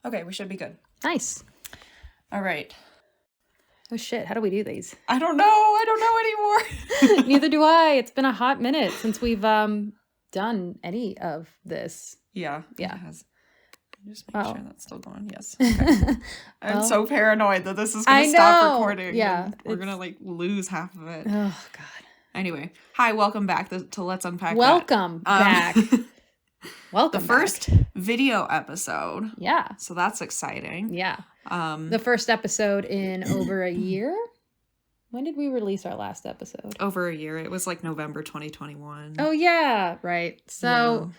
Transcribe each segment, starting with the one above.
Okay, we should be good. Nice. All right. Oh shit, how do we do these? I don't know anymore. Neither do I. It's been a hot minute since we've done any of this. Yeah. Yeah. It has. Just make Wow. sure that's still going. Yes. Okay. I'm so paranoid that this is going I to stop know. recording. Yeah, and we're going to like lose half of it. Oh god. Anyway, hi, welcome back to Let's Unpack Welcome That. back. Welcome The first video episode. Yeah. So that's exciting. Yeah. The first episode in over a year. When did we release our last episode? Over a year. It was like November 2021. Oh yeah, right. So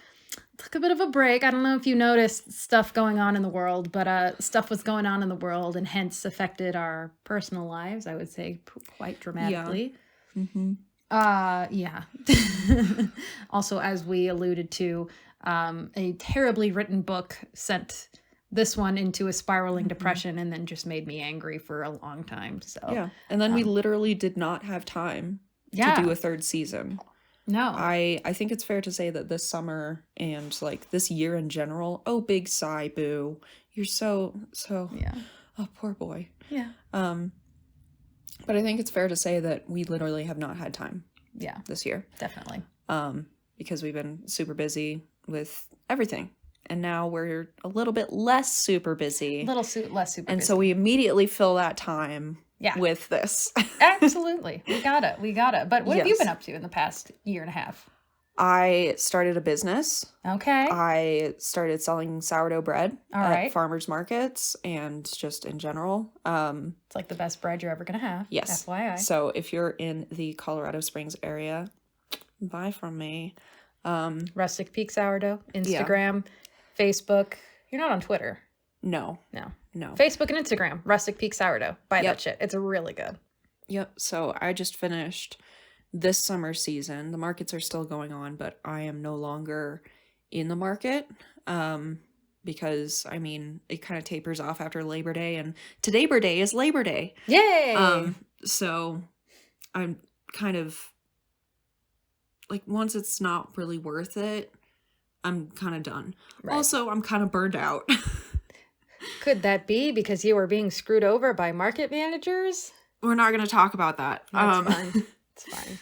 took a bit of a break. I don't know if you noticed stuff going on in the world, but stuff was going on in the world and hence affected our personal lives, I would say, quite dramatically. Yeah. Mm-hmm. Yeah. Also, as we alluded to, a terribly written book sent this one into a spiraling depression and then just made me angry for a long time. So yeah. And then we literally did not have time to do a third season. No. I think it's fair to say that this summer and like this year in general, oh, big sigh, boo. You're so yeah. Oh, poor boy. Yeah. But I think it's fair to say that we literally have not had time. Yeah. This year. Definitely. Because we've been super busy with everything. And now we're a little bit less super busy. A little less super and busy. so we immediately fill that time with this. Absolutely. We got it. But what have you Yes. been up to in the past year and a half? I started a business. Okay. I started selling sourdough bread at farmers markets and just in general. It's like the best bread you're ever going to have. Yes. FYI. So if you're in the Colorado Springs area, buy from me. Rustic Peak Sourdough, Instagram, Facebook. You're not on Twitter. No. Facebook and Instagram, Rustic Peak Sourdough. Buy that shit. It's really good. Yep. So I just finished this summer season. The markets are still going on, but I am no longer in the market. Because I mean, it kind of tapers off after Labor Day, and today is Labor Day. Yay! So I'm kind of like, once it's not really worth it, I'm kind of done. Right. Also, I'm kind of burned out. Could that be because you were being screwed over by market managers? We're not going to talk about that. That's fine. It's fine.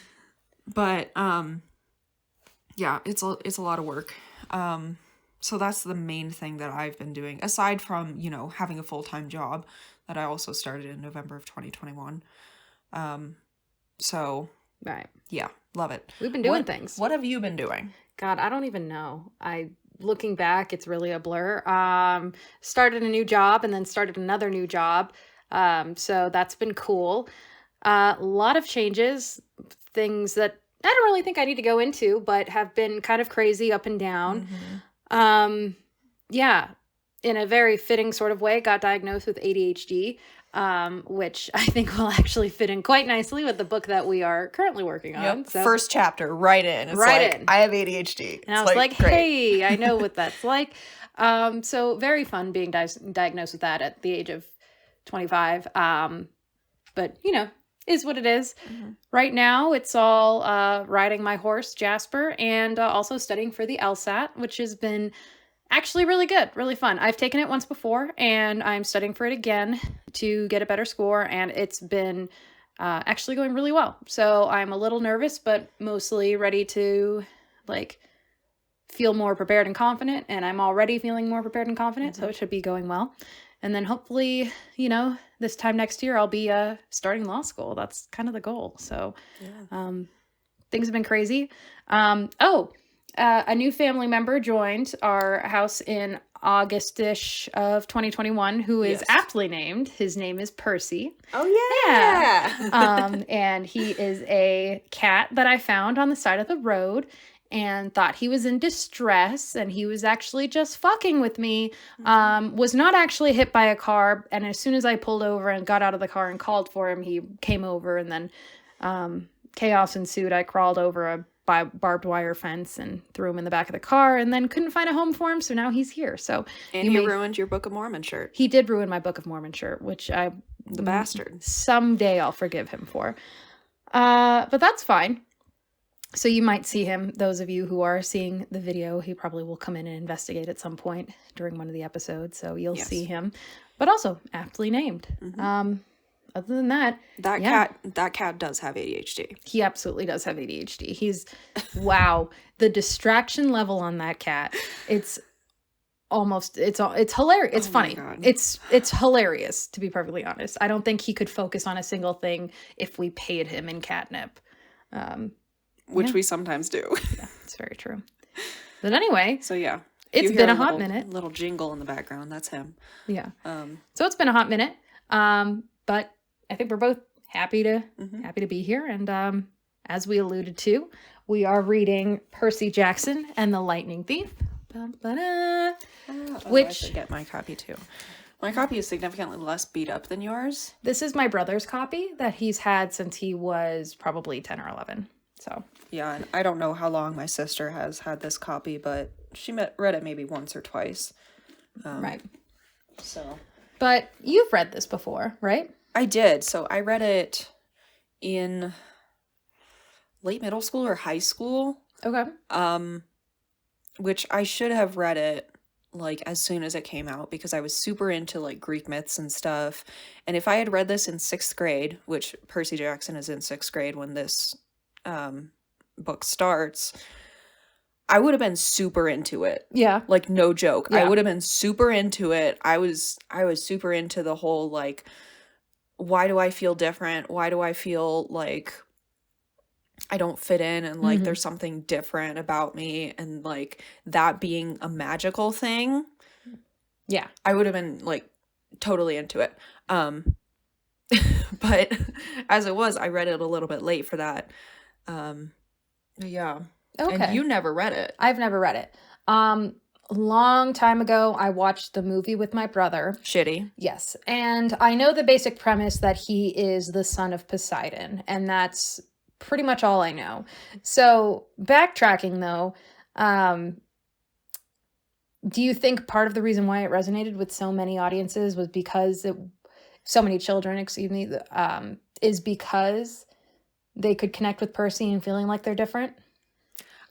But yeah, it's a lot of work. So that's the main thing that I've been doing, aside from, you know, having a full-time job that I also started in November of 2021. So right. Yeah, love it. We've been doing things. What have you been doing? God, I don't even know. Looking back, it's really a blur. Started a new job and then started another new job. So that's been cool. A lot of changes, things that I don't really think I need to go into, but have been kind of crazy up and down. Yeah, in a very fitting sort of way, got diagnosed with ADHD, which I think will actually fit in quite nicely with the book that we are currently working on. Yep. So, first chapter, right in. It's right like, in. I have ADHD. And I was like, great. Hey, I know what that's like. So very fun being diagnosed with that at the age of 25. But, you know, is what it is. Right now, it's all riding my horse, Jasper, and also studying for the LSAT, which has been actually really good, really fun. I've taken it once before, and I'm studying for it again to get a better score, and it's been actually going really well. So I'm a little nervous, but mostly ready to, like, feel more prepared and confident, and I'm already feeling more prepared and confident, so it should be going well. And then hopefully, you know, this time next year, I'll be starting law school. That's kind of the goal. So things have been crazy. A new family member joined our house in August-ish of 2021, who is aptly named. His name is Percy. Oh, yeah. And he is a cat that I found on the side of the road and thought he was in distress, and he was actually just fucking with me, was not actually hit by a car, and as soon as I pulled over and got out of the car and called for him, he came over, and then chaos ensued. I crawled over a barbed wire fence and threw him in the back of the car, and then couldn't find a home for him, so now he's here. So and he ruined your Book of Mormon shirt. He did ruin my Book of Mormon shirt, which the bastard. Someday I'll forgive him for. But that's fine. So you might see him. Those of you who are seeing the video, he probably will come in and investigate at some point during one of the episodes. So you'll see him, but also aptly named. Other than that, that cat does have ADHD. He absolutely does have ADHD. He's wow, the distraction level on that cat. It's hilarious. It's funny. It's hilarious, to be perfectly honest. I don't think he could focus on a single thing if we paid him in catnip. Which we sometimes do. Yeah, it's very true. But anyway. So yeah. It's been a hot minute. Little jingle in the background. That's him. Yeah. So it's been a hot minute. But I think we're both happy to be here. And as we alluded to, we are reading Percy Jackson and the Lightning Thief. I should get my copy too. My copy is significantly less beat up than yours. This is my brother's copy that he's had since he was probably 10 or 11. So yeah, and I don't know how long my sister has had this copy, but she read it maybe once or twice. Right. So. But you've read this before, right? I did. So I read it in late middle school or high school. Okay. Which I should have read it like as soon as it came out because I was super into like Greek myths and stuff. And if I had read this in 6th grade, which Percy Jackson is in 6th grade when this book starts, I would have been super into it. Yeah. Like no joke. Yeah. I would have been super into it. I was super into the whole like, why do I feel different? Why do I feel like I don't fit in and like there's something different about me and like that being a magical thing. Yeah. I would have been like totally into it. But as it was, I read it a little bit late for that. Yeah. Okay. And you never read it. I've never read it. A long time ago, I watched the movie with my brother. Shitty. Yes. And I know the basic premise that he is the son of Poseidon. And that's pretty much all I know. So backtracking though, do you think part of the reason why it resonated with so many audiences was because so many children, is because they could connect with Percy and feeling like they're different?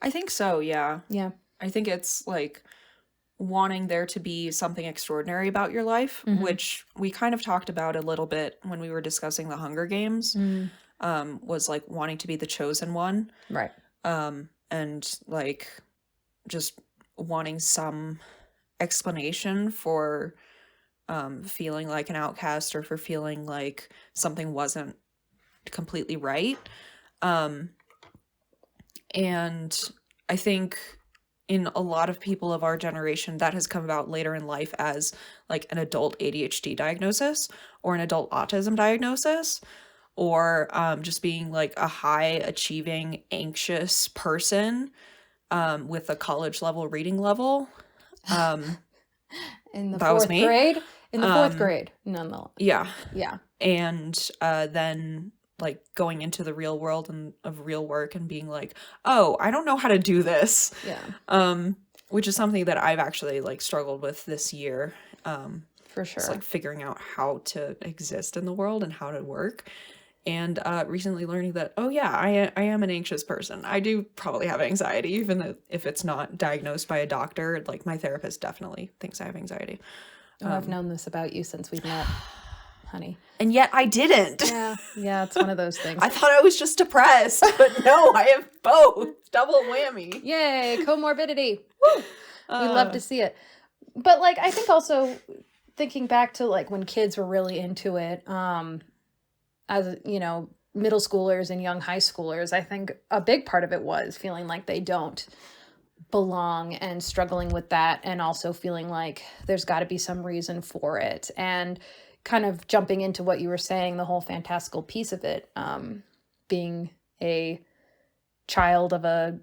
I think so, yeah. Yeah. I think it's like wanting there to be something extraordinary about your life, which we kind of talked about a little bit when we were discussing the Hunger Games, was like wanting to be the chosen one. Right. And like just wanting some explanation for feeling like an outcast or for feeling like something wasn't completely right. And I think in a lot of people of our generation, that has come about later in life as like an adult ADHD diagnosis or an adult autism diagnosis, or just being like a high achieving, anxious person with a college level reading level. In the fourth grade? In the fourth grade, nonetheless. Yeah. Yeah. And then like going into the real world and of real work and being like, oh, I don't know how to do this. Yeah. Which is something that I've actually like struggled with this year. For sure. It's like figuring out how to exist in the world and how to work. And recently learning that, oh yeah, I am an anxious person. I do probably have anxiety, even if it's not diagnosed by a doctor. Like my therapist definitely thinks I have anxiety. Oh, I've known this about you since we've met, honey. And yet I didn't. Yeah, it's one of those things. I thought I was just depressed, but no, I have both. Double whammy. Yay, comorbidity. Woo! We love to see it. But like, I think also thinking back to like when kids were really into it, as you know, middle schoolers and young high schoolers, I think a big part of it was feeling like they don't belong and struggling with that, and also feeling like there's got to be some reason for it, and kind of jumping into what you were saying, the whole fantastical piece of it, being a child of a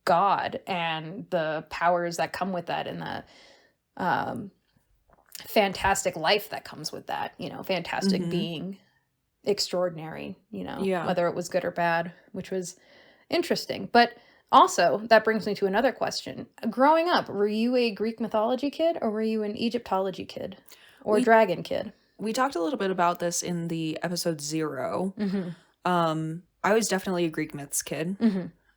god and the powers that come with that, and the fantastic life that comes with that, you know, fantastic being extraordinary, you know, whether it was good or bad, which was interesting. But also, that brings me to another question. Growing up, were you a Greek mythology kid, or were you an Egyptology kid, or dragon kid? We talked a little bit about this in the episode 0. I was definitely a Greek myths kid.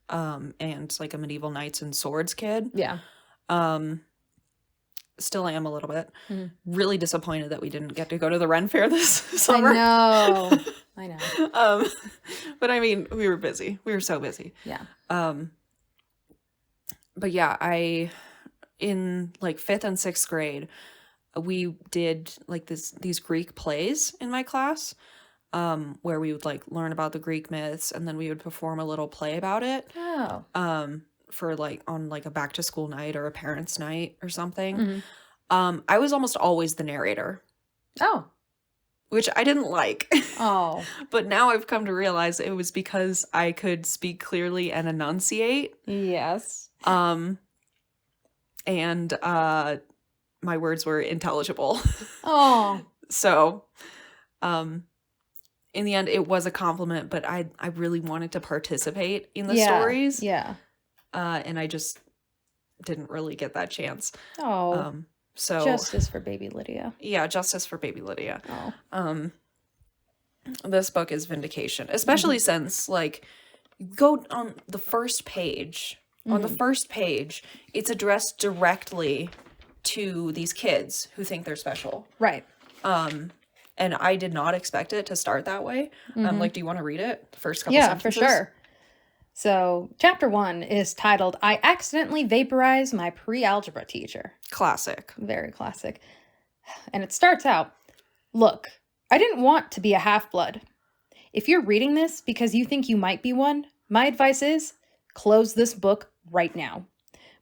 and like a medieval knights and swords kid. Yeah. Still am a little bit. Mm. Really disappointed that we didn't get to go to the Ren Fair this summer. I know. But I mean, we were busy. We were so busy. Yeah. But yeah, in like 5th and 6th grade, we did like these Greek plays in my class, where we would like learn about the Greek myths, and then we would perform a little play about it. Oh. For like on like a back to school night or a parents' night or something. Mm-hmm. I was almost always the narrator. Oh. Which I didn't like. Oh. But now I've come to realize it was because I could speak clearly and enunciate. Yes. And my words were intelligible. Oh. So, in the end, it was a compliment, but I really wanted to participate in the stories. Yeah. And I just didn't really get that chance. Oh. So justice for baby Lidia. Yeah, justice for baby Lidia. Oh. This book is vindication, especially since like go on the first page. On the first page, it's addressed directly to these kids who think they're special. Right. And I did not expect it to start that way. Like, do you want to read it? The first couple sentences? Yeah, for sure. So, chapter 1 is titled, I Accidentally Vaporized My Pre-Algebra Teacher. Classic. Very classic. And it starts out, look, I didn't want to be a half-blood. If you're reading this because you think you might be one, my advice is, close this book right now.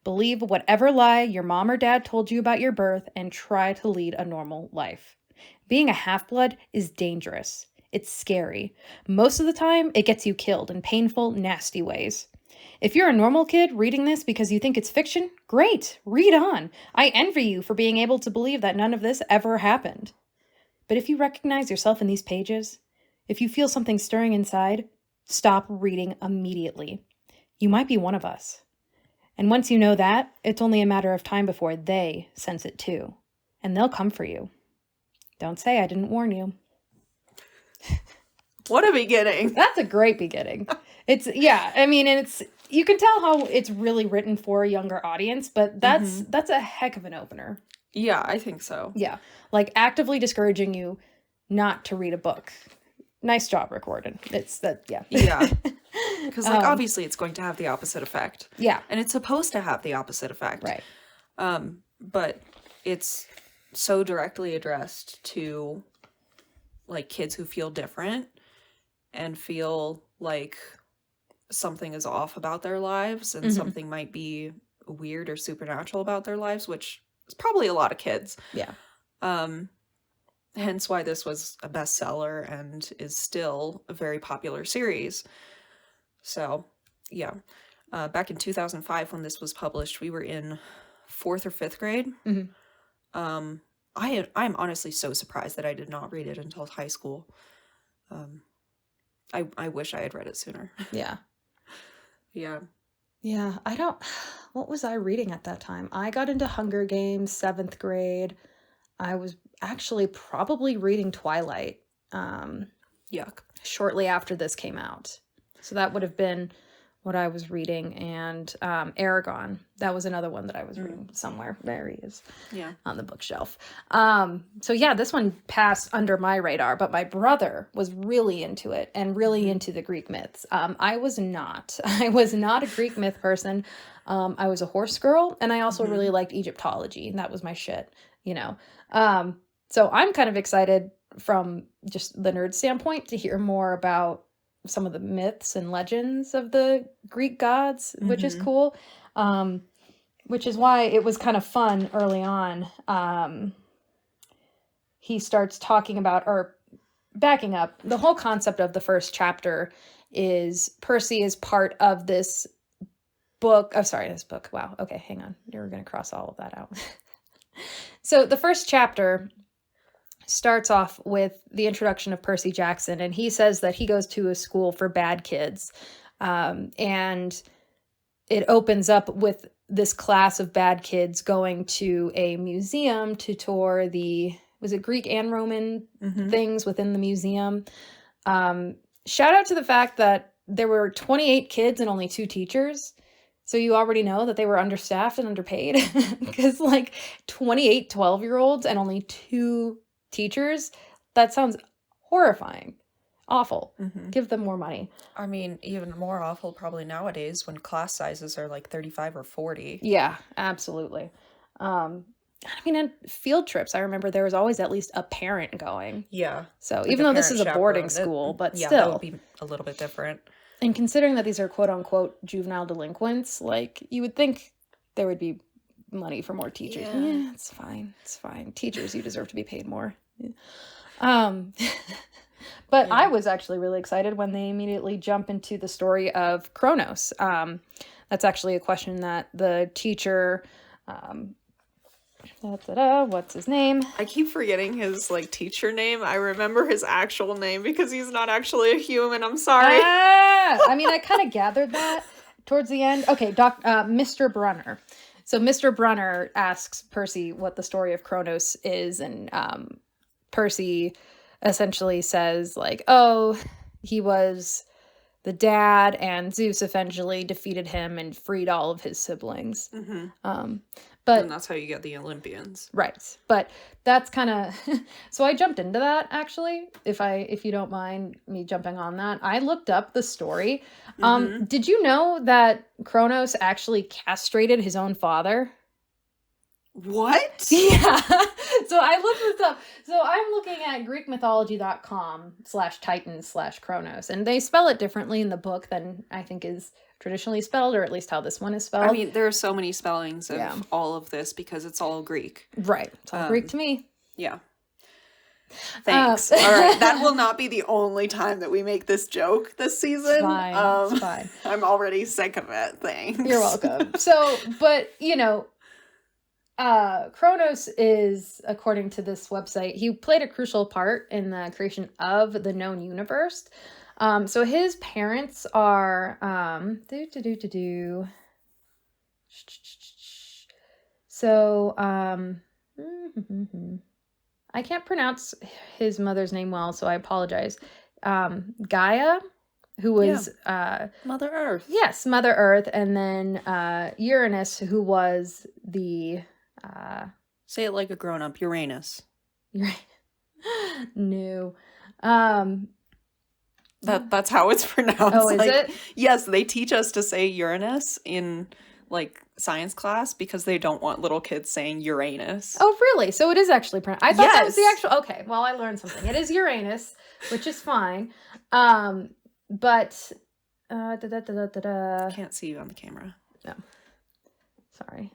Believe whatever lie your mom or dad told you about your birth and try to lead a normal life. Being a half-blood is dangerous. It's scary. Most of the time, it gets you killed in painful, nasty ways. If you're a normal kid reading this because you think it's fiction, great, read on. I envy you for being able to believe that none of this ever happened. But if you recognize yourself in these pages, if you feel something stirring inside, stop reading immediately. You might be one of us. And once you know that, it's only a matter of time before they sense it too. And they'll come for you. Don't say I didn't warn you. What a beginning. That's a great beginning. It's, yeah, I mean, and it's, you can tell how it's really written for a younger audience, but that's a heck of an opener. Yeah, I think so. Yeah. Like actively discouraging you not to read a book. Nice job, Rick Riordan. It's that, yeah. Yeah. Because like obviously it's going to have the opposite effect. Yeah. And it's supposed to have the opposite effect. Right. But it's so directly addressed to like kids who feel different and feel like something is off about their lives and something might be weird or supernatural about their lives, which is probably a lot of kids. Yeah. Hence why this was a bestseller and is still a very popular series. So, yeah. Back in 2005 when this was published, we were in 4th or 5th grade. I'm honestly so surprised that I did not read it until high school. I wish I had read it sooner. Yeah. Yeah. Yeah, what was I reading at that time? I got into Hunger Games, 7th grade. I was actually probably reading Twilight. Yuck. Shortly after this came out. So that would have been what I was reading. And Aragon, that was another one that I was reading somewhere. There he is. Yeah. On the bookshelf. So yeah, this one passed under my radar, but my brother was really into it and really into the Greek myths. I was not. I was not a Greek myth person. I was a horse girl, and I also really liked Egyptology, and that was my shit, you know. So I'm kind of excited from just the nerd standpoint to hear more about some of the myths and legends of the Greek gods, which is cool. Which is why it was kind of fun early on. He starts talking about, or backing up, the whole concept of the first chapter is Percy is part of this book. Oh, sorry, this book. Wow. Okay, hang on. We're going to cross all of that out. So the first chapter starts off with the introduction of Percy Jackson, and he says that he goes to a school for bad kids. And it opens up with this class of bad kids going to a museum to tour was it Greek and Roman things within the museum? Shout out to the fact that there were 28 kids and only 2 teachers. So you already know that they were understaffed and underpaid because like 28 12-year-olds and only 2 teachers, that sounds horrifying. Awful. Give them more money. I mean, even more awful probably nowadays when class sizes are like 35 or 40. Yeah, absolutely. In field trips, I remember there was always at least a parent going. Yeah. So like even though this is a boarding school, but yeah, still. that would be a little bit different. And considering that these are quote-unquote juvenile delinquents, like, you would think there would be money for more teachers. Yeah, it's fine. It's fine. Teachers, you deserve to be paid more. But I was actually really excited when they immediately jump into the story of Kronos. That's actually a question that the teacher... what's his name? I keep forgetting his like teacher name. I remember his actual name because he's not actually a human. I'm sorry. I kind of gathered that towards the end. Okay, Mr. Brunner. So Mr. Brunner asks Percy what the story of Kronos is, and Percy essentially says like, oh, he was the dad, and Zeus eventually defeated him and freed all of his siblings. But and that's how you get the Olympians. Right. But that's kind of so I jumped into that actually, if you don't mind me jumping on that. I looked up the story. Did you know that Kronos actually castrated his own father? What? Yeah. So I looked this up. So I'm looking at greekmythology.com/Titans/Kronos, and they spell it differently in the book than I think is traditionally spelled, or at least how this one is spelled. I mean, there are so many spellings of all of this because it's all Greek. Right. It's all Greek to me. Yeah. Thanks. All right. That will not be the only time that we make this joke this season. It's fine. It's fine. I'm already sick of it. Thanks. You're welcome. So, but, Kronos is, according to this website, he played a crucial part in the creation of the known universe. So his parents are, So, I can't pronounce his mother's name well, so I apologize. Gaia, who was, Mother Earth. Yes, Mother Earth, and then, Uranus, who was the, say it like a grown-up, Uranus. No. That's how it's pronounced. Oh, is it? Yes, they teach us to say Uranus in like science class because they don't want little kids saying Uranus. Oh, really? So it is actually pronounced. I thought that was the actual. Okay, well, I learned something. It is Uranus, which is fine. But Can't see you on the camera. No. Sorry.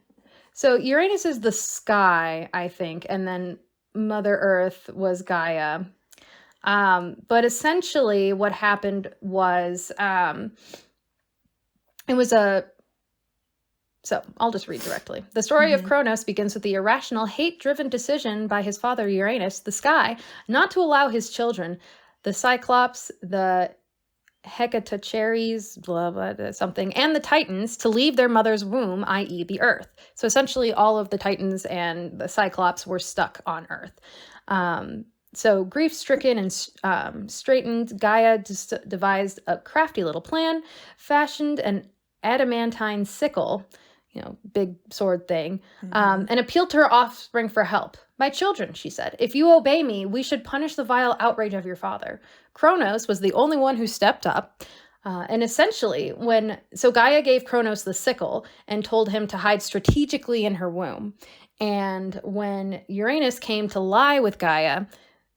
So Uranus is the sky, I think, and then Mother Earth was Gaia. But essentially what happened was, so I'll just read directly. The story of Kronos begins with the irrational, hate-driven decision by his father Uranus, the sky, not to allow his children, the Cyclops, the Hecatocheres, blah, blah, something, and the Titans to leave their mother's womb, i.e. the Earth. So essentially all of the Titans and the Cyclops were stuck on Earth. So grief-stricken and straitened, Gaia devised a crafty little plan, fashioned an adamantine sickle, big sword thing, and appealed to her offspring for help. "My children," she said, "if you obey me, we should punish the vile outrage of your father." Kronos was the only one who stepped up. And essentially, so Gaia gave Kronos the sickle and told him to hide strategically in her womb. And when Uranus came to lie with Gaia,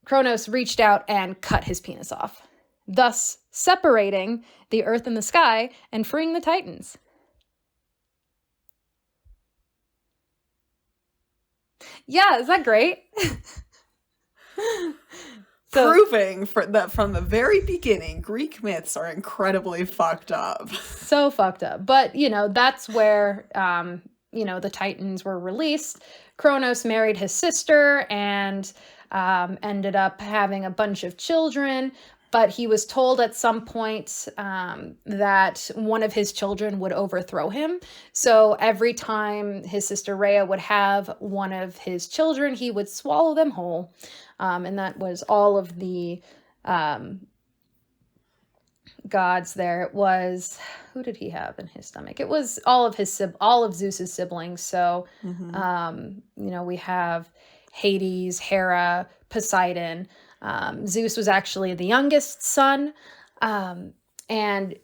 Kronos reached out and cut his penis off, thus separating the Earth and the sky and freeing the Titans. Yeah, is that great? Proving that from the very beginning, Greek myths are incredibly fucked up. So fucked up. But, that's where, the Titans were released. Kronos married his sister and ended up having a bunch of children. But he was told at some point that one of his children would overthrow him. So every time his sister Rhea would have one of his children, he would swallow them whole. And that was all of the gods there. It was, who did he have in his stomach? It was all of Zeus's siblings. So, we have Hades, Hera, Poseidon. Zeus was actually the youngest son. And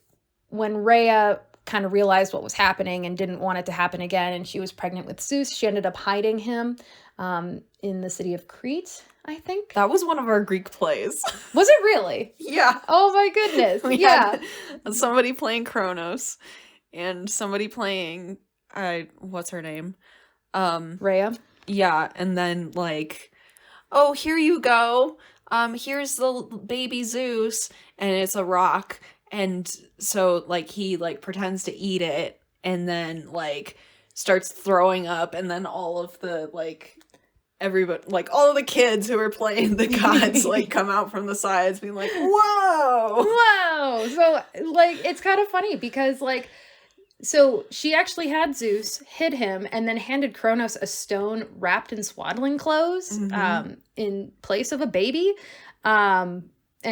when Rhea kind of realized what was happening and didn't want it to happen again, and she was pregnant with Zeus, she ended up hiding him in the city of Crete, I think. That was one of our Greek plays. Was it really? Yeah. Oh my goodness. We had somebody playing Kronos and somebody playing, what's her name? Rhea. Yeah, and then like, oh, here you go. Here's the baby Zeus, and it's a rock. And so like he like pretends to eat it and then like starts throwing up, and then all of the like everybody, like all of the kids who are playing the gods like come out from the sides being like, whoa. So like it's kind of funny because like, so she actually had Zeus, hid him, and then handed Kronos a stone wrapped in swaddling clothes in place of a baby. And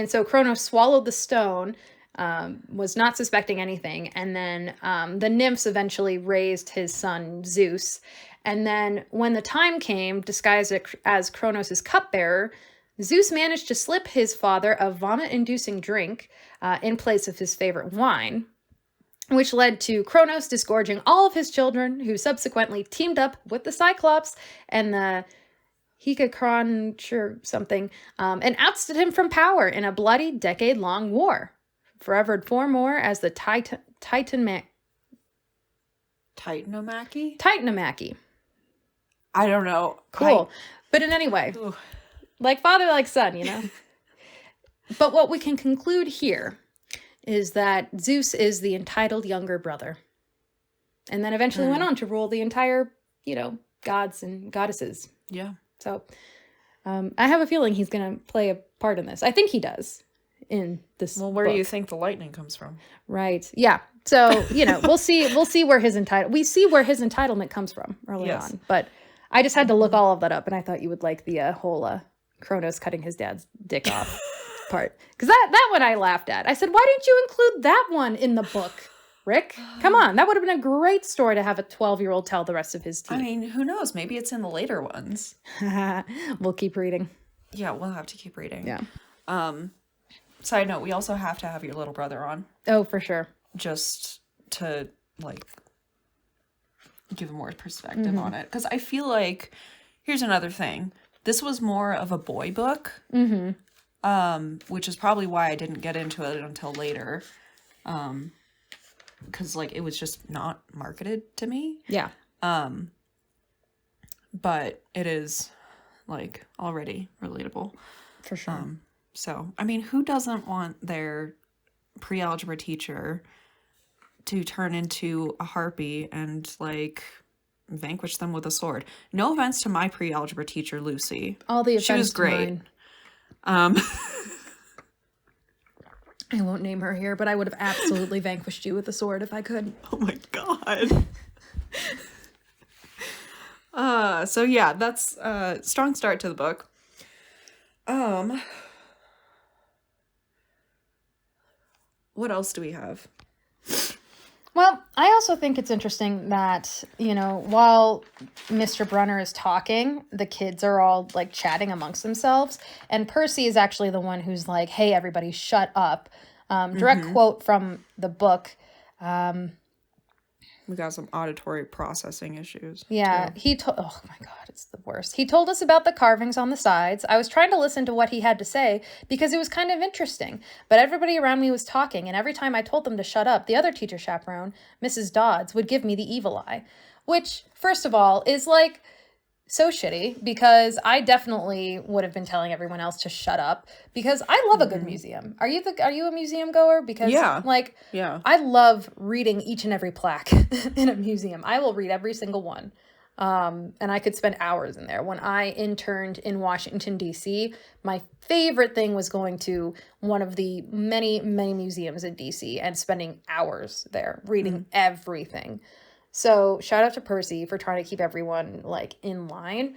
so Kronos swallowed the stone, was not suspecting anything. And then the nymphs eventually raised his son Zeus. And then when the time came, disguised as Kronos' cupbearer, Zeus managed to slip his father a vomit-inducing drink in place of his favorite wine, which led to Kronos disgorging all of his children, who subsequently teamed up with the Cyclops and the Hecakron or something, and ousted him from power in a bloody decade-long war. Forever for more as the Titanomachy? Titanomachy. I don't know. Cool. But in any way, like father, like son, you know? But what we can conclude here is that Zeus is the entitled younger brother. And then eventually went on to rule the entire, gods and goddesses. Yeah. So I have a feeling he's going to play a part in this. I think he does in this where book. do you think the lightning comes from? Right. Yeah. So, we'll see where his entitlement comes from early on. But I just had to look all of that up, and I thought you would like the whole Kronos cutting his dad's dick off part. Because that one I laughed at. I said, why didn't you include that one in the book, Rick? Come on. That would have been a great story to have a 12-year-old tell the rest of his team. I mean, who knows? Maybe it's in the later ones. We'll keep reading. Yeah, we'll have to keep reading. Yeah. Side note, we also have to have your little brother on. Oh, for sure. Just to, like, give more perspective on it. Because I feel like, here's another thing. This was more of a boy book. Which is probably why I didn't get into it until later. Because, like, it was just not marketed to me. Yeah. But it is, like, already relatable. For sure. So, I mean, who doesn't want their pre-algebra teacher to turn into a harpy and, like, vanquish them with a sword? No offense to my pre-algebra teacher, Lucy. All the offense. She was great. I won't name her here, but I would have absolutely vanquished you with a sword if I could. Oh my god. So yeah, that's a strong start to the book. What else do we have? Well, I also think it's interesting that, while Mr. Brunner is talking, the kids are all, like, chatting amongst themselves. And Percy is actually the one who's like, hey, everybody, shut up. Direct quote from the book. We got some auditory processing issues. Yeah, oh my god, it's the worst. He told us about the carvings on the sides. I was trying to listen to what he had to say because it was kind of interesting. But everybody around me was talking, and every time I told them to shut up, the other teacher chaperone, Mrs. Dodds, would give me the evil eye. Which, first of all, is like so shitty because I definitely would have been telling everyone else to shut up because I love a good museum. Are you a museum goer? Because I love reading each and every plaque in a museum. I will read every single one. And I could spend hours in there. When I interned in Washington, D.C., my favorite thing was going to one of the many, many museums in D.C. and spending hours there reading everything. So shout out to Percy for trying to keep everyone, like, in line.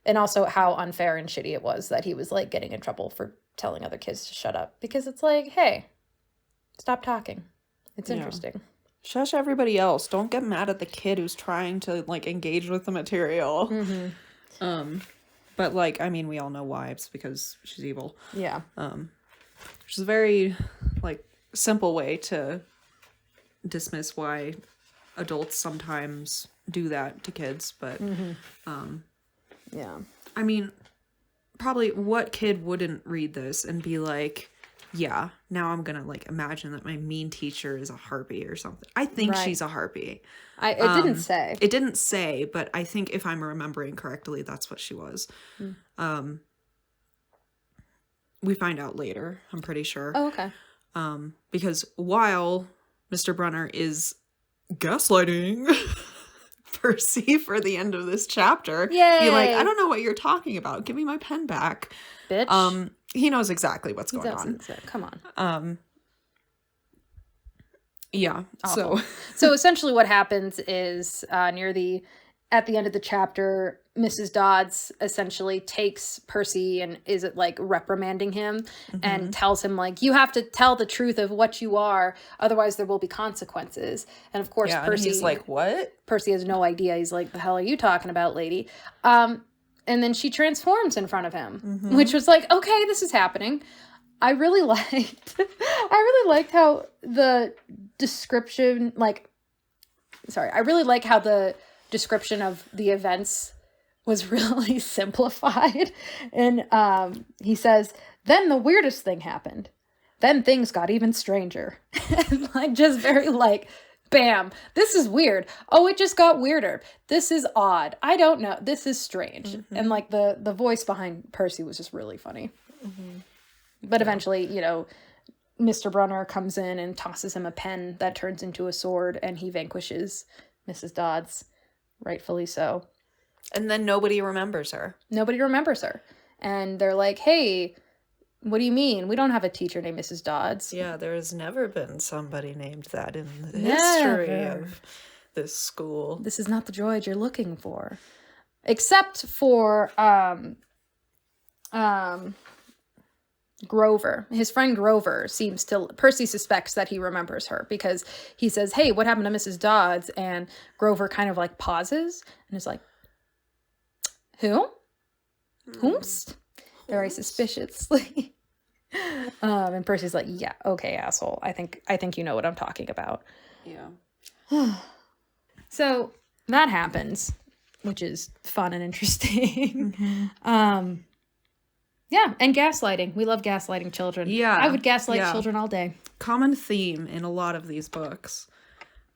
And also how unfair and shitty it was that he was, like, getting in trouble for telling other kids to shut up. Because it's like, hey, Stop talking. It's Yeah. interesting. Shush everybody else. Don't get mad at the kid who's trying to, like, engage with the material. Mm-hmm. But, like, I mean, we all know why. It's because she's evil. Yeah. Which is a very, like, simple way to dismiss why adults sometimes do that to kids. But, Yeah. I mean, probably what kid wouldn't read this and be like, yeah, now I'm gonna, like, imagine that my mean teacher is a harpy or something. I think Right. she's a harpy. It didn't say. It didn't say, but I think if I'm remembering correctly, that's what she was. We find out later, I'm pretty sure. Oh, okay. Because while Mr. Brunner is gaslighting Percy for the end of this chapter, be like, Yay! I don't know what you're talking about. Give me my pen back. Bitch. He knows exactly what's going on. Come on. Yeah. Awful. So essentially what happens is at the end of the chapter, Mrs. Dodds essentially takes Percy and is it like reprimanding him and tells him like, you have to tell the truth of what you are, otherwise there will be consequences. And of course, Percy, and he's like, what? Percy has no idea. He's like, the hell are you talking about, lady? And then she transforms in front of him, which was like, okay, this is happening. I really liked how the description, I really like how the description of the events was really simplified. And he says, then the weirdest thing happened. Then things got even stranger. And like, just very like, bam, this is weird. Oh, it just got weirder. This is odd. I don't know. This is strange. And like the voice behind Percy was just really funny. But eventually, Mr. Brunner comes in and tosses him a pen that turns into a sword, and he vanquishes Mrs. Dodds, rightfully so. And then nobody remembers her. Nobody remembers her. And they're like, hey, what do you mean? We don't have a teacher named Mrs. Dodds. Yeah, there has never been somebody named that in the history of this school. This is not the droid you're looking for. Except for Grover. His friend Grover Percy suspects that he remembers her because he says, hey, what happened to Mrs. Dodds? And Grover kind of like pauses and is like, who? Whomst? Very suspiciously. And Percy's like, yeah, okay, asshole. I think you know what I'm talking about. Yeah. So that happens, which is fun and interesting. Yeah, and gaslighting. We love gaslighting children. Yeah. I would gaslight children all day. Common theme in a lot of these books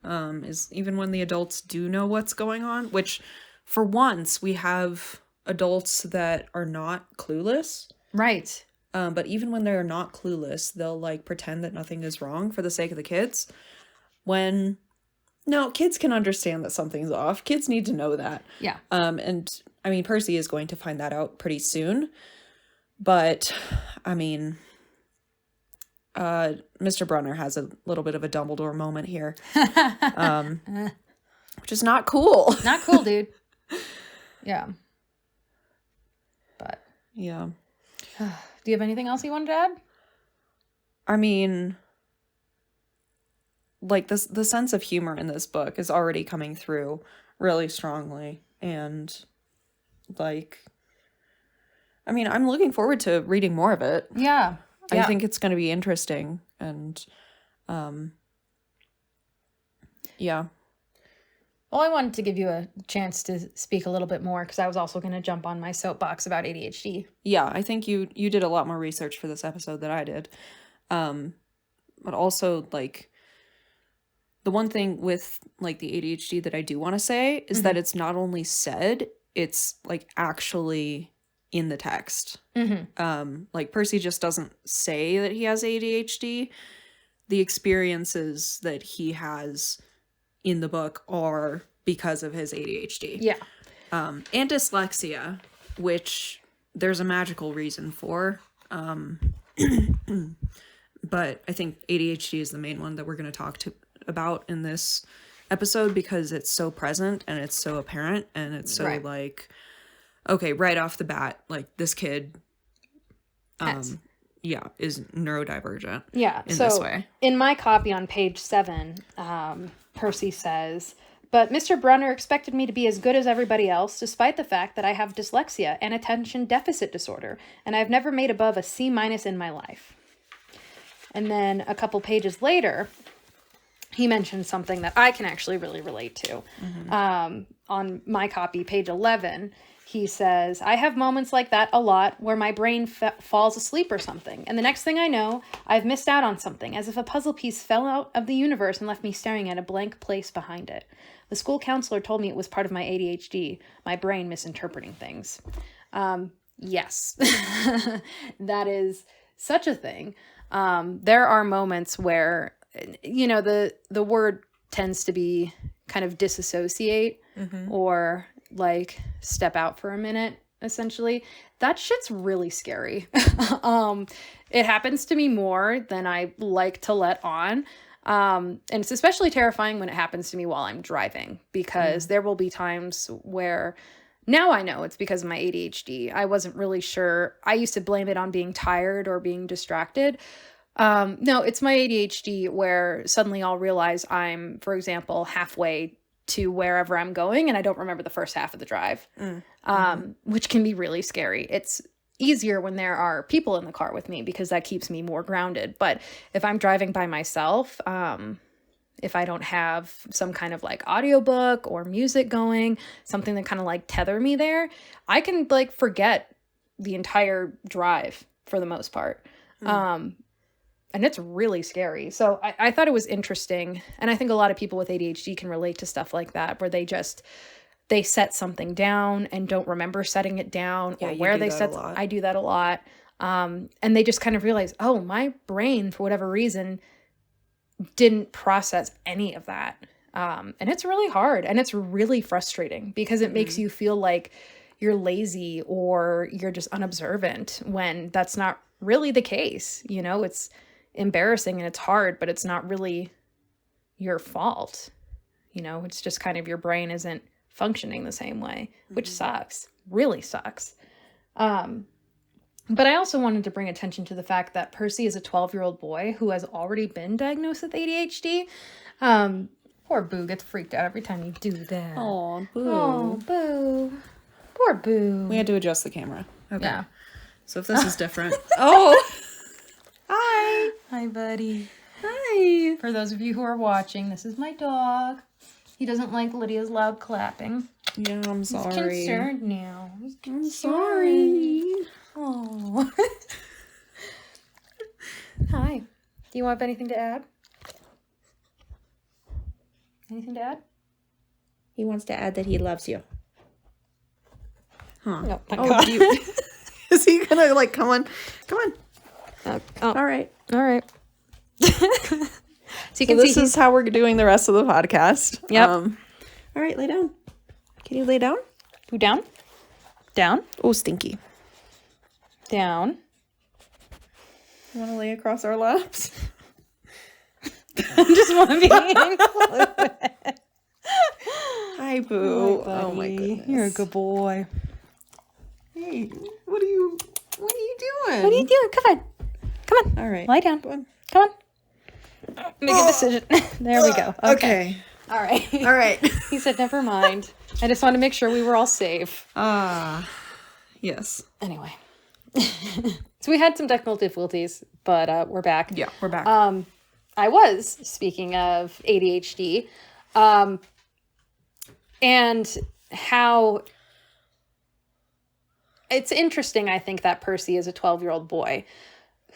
is even when the adults do know what's going on, which for once we have adults that are not clueless. Right. But even when they're not clueless, they'll like pretend that nothing is wrong for the sake of the kids. When no, kids can understand that something's off. Kids need to know that. Yeah. And I mean, Percy is going to find that out pretty soon. But, I mean, Mr. Brunner has a little bit of a Dumbledore moment here. Which is not cool. Not cool, dude. Yeah. But. Yeah. Do you have anything else you wanted to add? I mean, like, the sense of humor in this book is already coming through really strongly. And, like... I mean, I'm looking forward to reading more of it. Yeah. I think it's going to be interesting. And, yeah. Well, I wanted to give you a chance to speak a little bit more because I was also going to jump on my soapbox about ADHD. Yeah, I think you did a lot more research for this episode than I did. But also, like, the one thing with, like, the ADHD that I do want to say is that it's not only said, it's, like, actually... in the text. Like Percy just doesn't say that he has ADHD. The experiences that he has in the book are because of his ADHD. Yeah. And dyslexia, which there's a magical reason for. But I think ADHD is the main one that we're going to talk about in this episode because it's so present and it's so apparent and it's so like... Okay, right off the bat, like, this kid is neurodivergent. Yeah. In this way. In my copy on page 7, Percy says, but Mr. Brunner expected me to be as good as everybody else, despite the fact that I have dyslexia and attention deficit disorder, and I've never made above a C- in my life. And then a couple pages later, he mentioned something that I can actually really relate to. On my copy, page 11, he says, I have moments like that a lot where my brain falls asleep or something. And the next thing I know, I've missed out on something, as if a puzzle piece fell out of the universe and left me staring at a blank place behind it. The school counselor told me it was part of my ADHD, my brain misinterpreting things. Yes, that is such a thing. There are moments where, the word tends to be kind of disassociate or like step out for a minute, essentially. That shit's really scary. It happens to me more than I like to let on. And it's especially terrifying when it happens to me while I'm driving, because there will be times where now I know it's because of my ADHD. I wasn't really sure. I used to blame it on being tired or being distracted. No, it's my ADHD where suddenly I'll realize I'm, for example, halfway to wherever I'm going and I don't remember the first half of the drive, which can be really scary. It's easier when there are people in the car with me because that keeps me more grounded. But if I'm driving by myself, if I don't have some kind of like audiobook or music going, something that kind of like tether me there, I can like forget the entire drive for the most part. And it's really scary. So I thought it was interesting. And I think a lot of people with ADHD can relate to stuff like that, where they set something down and don't remember setting it down, or where they set. I do that a lot. And they just kind of realize, oh, my brain, for whatever reason, didn't process any of that. And it's really hard and it's really frustrating because it makes you feel like you're lazy or you're just unobservant when that's not really the case. It's embarrassing and it's hard, but it's not really your fault. It's just kind of your brain isn't functioning the same way, which sucks, really sucks. But I also wanted to bring attention to the fact that Percy is a 12-year-old boy who has already been diagnosed with ADHD. Poor Boo gets freaked out every time you do that. Oh, Boo. Oh, Boo. Poor Boo. We had to adjust the camera. Okay. Yeah. So if this is different. Oh! Hi. Hi, buddy. Hi. For those of you who are watching, this is my dog. He doesn't like Lydia's loud clapping. Yeah, I'm sorry. He's concerned now. I'm sorry. Oh. Hi. Do you have anything to add? Anything to add? He wants to add that he loves you. Huh. Oh, my God. Is he gonna like come on? Come on. All right. So you can see this is how we're doing the rest of the podcast. Yep. All right, lay down. Can you lay down? Who down? Down. Oh, stinky. Down. You want to lay across our laps? I just want to be included. Hi, Boo. Hi, oh my goodness. You're a good boy. Hey, what are you doing? What are you doing? Come on. All right. Lie down. Come on. Make a decision. There we go. Okay. All right. He said, never mind. I just wanted to make sure we were all safe. Yes. Anyway. So we had some technical difficulties, but we're back. Yeah, we're back. I was, speaking of ADHD, and how it's interesting, I think, that Percy is a 12-year-old boy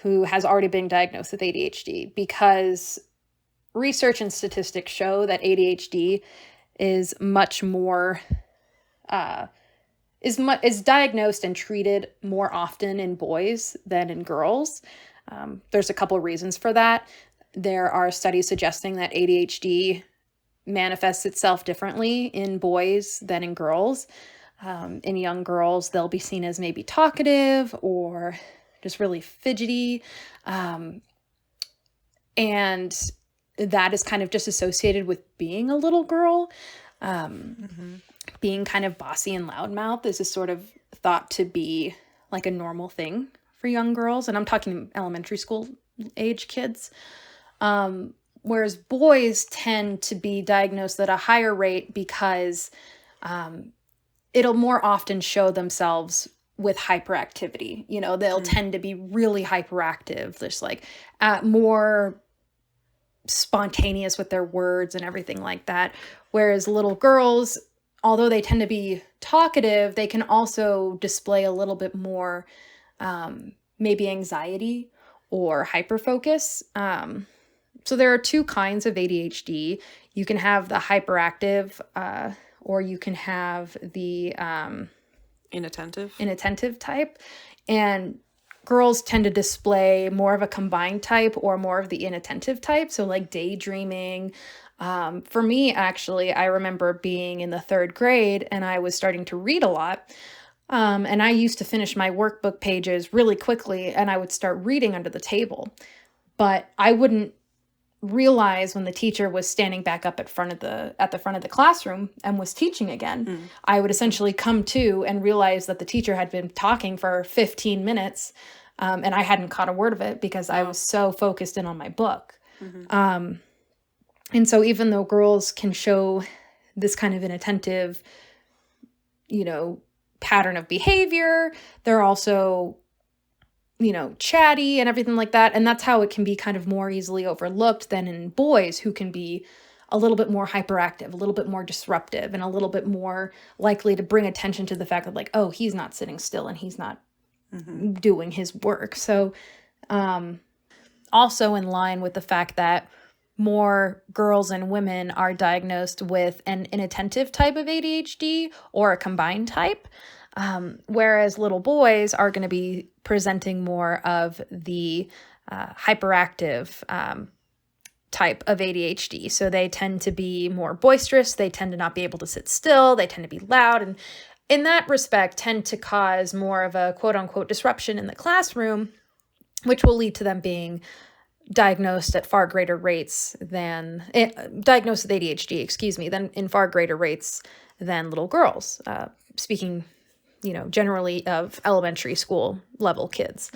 who has already been diagnosed with ADHD, because research and statistics show that ADHD is much more, is diagnosed and treated more often in boys than in girls. There's a couple of reasons for that. There are studies suggesting that ADHD manifests itself differently in boys than in girls. In young girls, they'll be seen as maybe talkative or just really fidgety. And that is kind of just associated with being a little girl. Being kind of bossy and loudmouth is sort of thought to be like a normal thing for young girls, and I'm talking elementary school age kids. Whereas boys tend to be diagnosed at a higher rate because it'll more often show themselves with hyperactivity. You know, they'll tend to be really hyperactive. There's like more spontaneous with their words and everything like that. Whereas little girls, although they tend to be talkative, they can also display a little bit more maybe anxiety or hyperfocus. So there are two kinds of ADHD. You can have the hyperactive or you can have the inattentive type. And girls tend to display more of a combined type or more of the inattentive type. So like daydreaming. For me, actually, I remember being in the 3rd grade and I was starting to read a lot. And I used to finish my workbook pages really quickly and I would start reading under the table. But I wouldn't realize when the teacher was standing back up at the front of the classroom and was teaching again. I would essentially come to and realize that the teacher had been talking for 15 minutes and I hadn't caught a word of it because I was so focused in on my book. And so even though girls can show this kind of inattentive, you know, pattern of behavior, they're also, you know, chatty and everything like that. And that's how it can be kind of more easily overlooked than in boys who can be a little bit more hyperactive, a little bit more disruptive, and a little bit more likely to bring attention to the fact that like, oh, he's not sitting still and he's not doing his work. So also in line with the fact that more girls and women are diagnosed with an inattentive type of ADHD or a combined type, whereas little boys are going to be presenting more of the hyperactive type of ADHD. So they tend to be more boisterous. They tend to not be able to sit still. They tend to be loud. And in that respect, tend to cause more of a quote unquote disruption in the classroom, which will lead to them being diagnosed at far greater rates than diagnosed with ADHD, than in far greater rates than little girls. Speaking, you know, generally of elementary school level kids.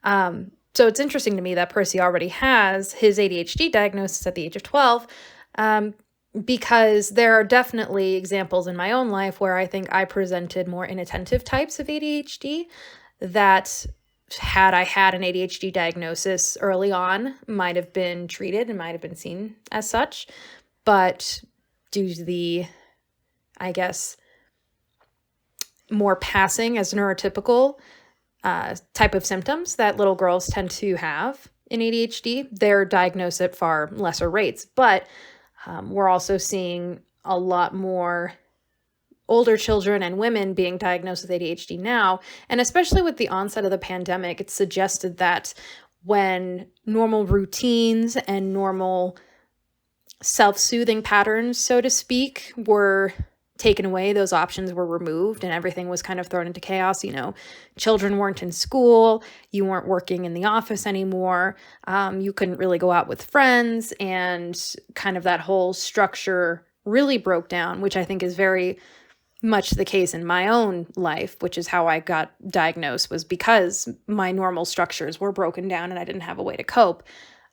So it's interesting to me that Percy already has his ADHD diagnosis at the age of 12, because there are definitely examples in my own life where I think I presented more inattentive types of ADHD that, had I had an ADHD diagnosis early on, might have been treated and might have been seen as such. But due to the, I guess, more passing as neurotypical type of symptoms that little girls tend to have in ADHD, they're diagnosed at far lesser rates. But we're also seeing a lot more older children and women being diagnosed with ADHD now. And especially with the onset of the pandemic, it's suggested that when normal routines and normal self-soothing patterns, so to speak, were taken away, those options were removed and everything was kind of thrown into chaos. You know, children weren't in school, you weren't working in the office anymore, you couldn't really go out with friends, and kind of that whole structure really broke down, which I think is very much the case in my own life, which is how I got diagnosed, was because my normal structures were broken down and I didn't have a way to cope.